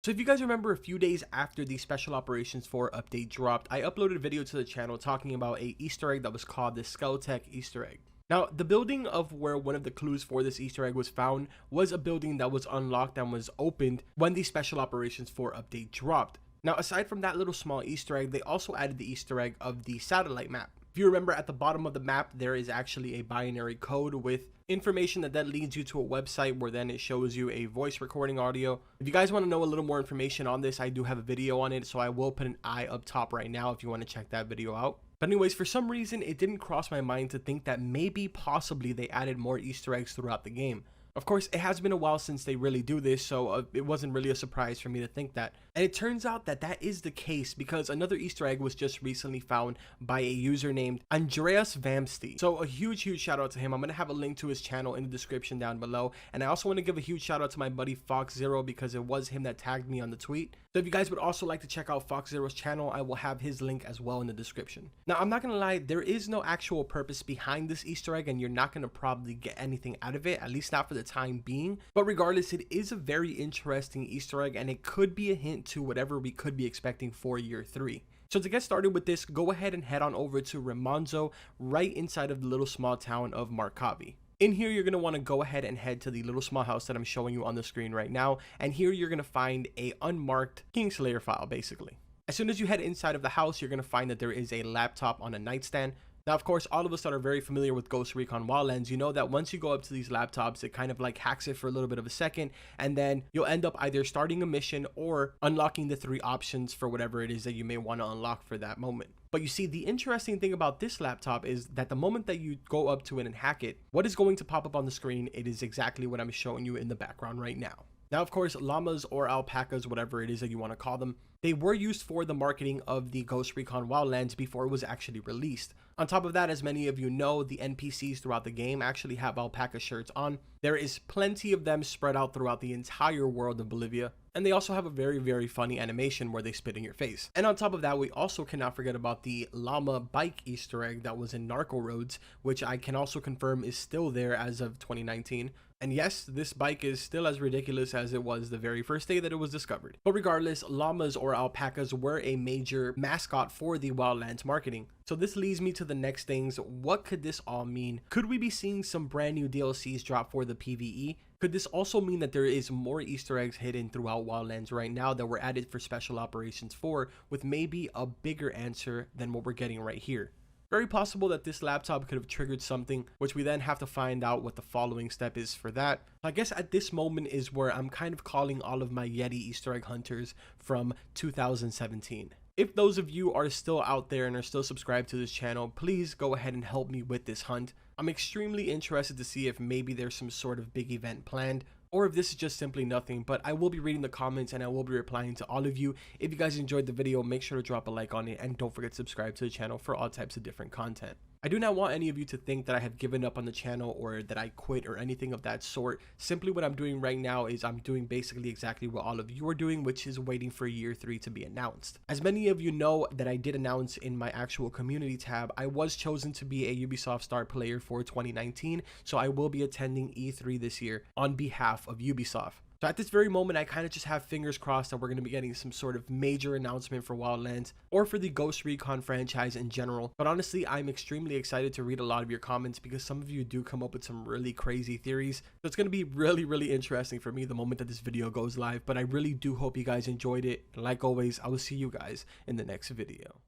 So if you guys remember, a few days after the Special Operations 4 update dropped, I uploaded a video to the channel talking about a Easter egg that was called the Skeletech Easter egg. Now, the building of where one of the clues for this Easter egg was found was a building that was unlocked and was opened when the Special Operations 4 update dropped. Now, aside from that little small Easter egg, they also added the Easter egg of the satellite map. If you remember, at the bottom of the map, there is actually a binary code with information that leads you to a website where then it shows you a voice recording audio. If you guys want to know a little more information on this, I do have a video on it, so I will put an I up top right now if you want to check that video out. But anyways, for some reason, it didn't cross my mind to think that maybe possibly they added more Easter eggs throughout the game. Of course, it has been a while since they really do this, so it wasn't really a surprise for me to think that. And it turns out that that is the case because another Easter egg was just recently found by a user named Andreas Vamsty. So a huge shout out to him. I'm going to have a link to his channel in the description down below. And I also want to give a huge shout out to my buddy Fox Zero because it was him that tagged me on the tweet. So if you guys would also like to check out Fox Zero's channel, I will have his link as well in the description. Now, I'm not going to lie, there is no actual purpose behind this Easter egg and you're not going to probably get anything out of it, at least not for the time being. But regardless, it is a very interesting Easter egg and it could be a hint to whatever we could be expecting for year 3. So to get started with this, go ahead and head on over to Remanzo, right inside of the little small town of Markavi. In here, you're going to want to go ahead and head to the little small house that I'm showing you on the screen right now. And here you're going to find a unmarked Kingslayer file, basically. As soon as you head inside of the house, you're going to find that there is a laptop on a nightstand. Now, of course, all of us that are very familiar with Recon Wildlands, you know that once you go up to these laptops, it kind of like hacks it for a little bit of a second, and then you'll end up either starting a mission or unlocking the 3 options for whatever it is that you may want to unlock for that moment. But you see, the interesting thing about this laptop is that the moment that you go up to it and hack it, what is going to pop up on the screen, it is exactly what I'm showing you in the background right now. Now, of course, llamas or alpacas, whatever it is that you want to call them, they were used for the marketing of the Recon Wildlands before it was actually released. On top of that, as many of you know, the NPCs throughout the game actually have alpaca shirts on. There is plenty of them spread out throughout the entire world of Bolivia. And they also have a very funny animation where they spit in your face. And on top of that, we also cannot forget about the llama bike Easter egg that was in Narco Roads, which I can also confirm is still there as of 2019. And yes, this bike is still as ridiculous as it was the very first day that it was discovered. But regardless, llamas or alpacas were a major mascot for the Wildlands marketing. So this leads me to the next things. What could this all mean? Could we be seeing some brand new DLCs drop for the PvE? Could this also mean that there is more Easter eggs hidden throughout Wildlands right now that were added for Special Operations 4 with maybe a bigger answer than what we're getting right here? Very possible that this laptop could have triggered something, which we then have to find out what the following step is for that. I guess at this moment is where I'm kind of calling all of my Yeti Easter egg hunters from 2017. If those of you are still out there and are still subscribed to this channel, please go ahead and help me with this hunt. I'm extremely interested to see if maybe there's some sort of big event planned, or if this is just simply nothing, but I will be reading the comments and I will be replying to all of you. If you guys enjoyed the video, make sure to drop a like on it and don't forget to subscribe to the channel for all types of different content. I do not want any of you to think that I have given up on the channel or that I quit or anything of that sort. Simply what I'm doing right now is I'm doing basically exactly what all of you are doing, which is waiting for year 3 to be announced. As many of you know that I did announce in my actual community tab, I was chosen to be a Ubisoft Star Player for 2019, so I will be attending E3 this year on behalf of Ubisoft. So at this very moment, I kind of just have fingers crossed that we're going to be getting some sort of major announcement for Wildlands or for the Ghost Recon franchise in general. But honestly, I'm extremely excited to read a lot of your comments because some of you do come up with some really crazy theories. So it's going to be really interesting for me the moment that this video goes live. But I really do hope you guys enjoyed it. And like always, I will see you guys in the next video.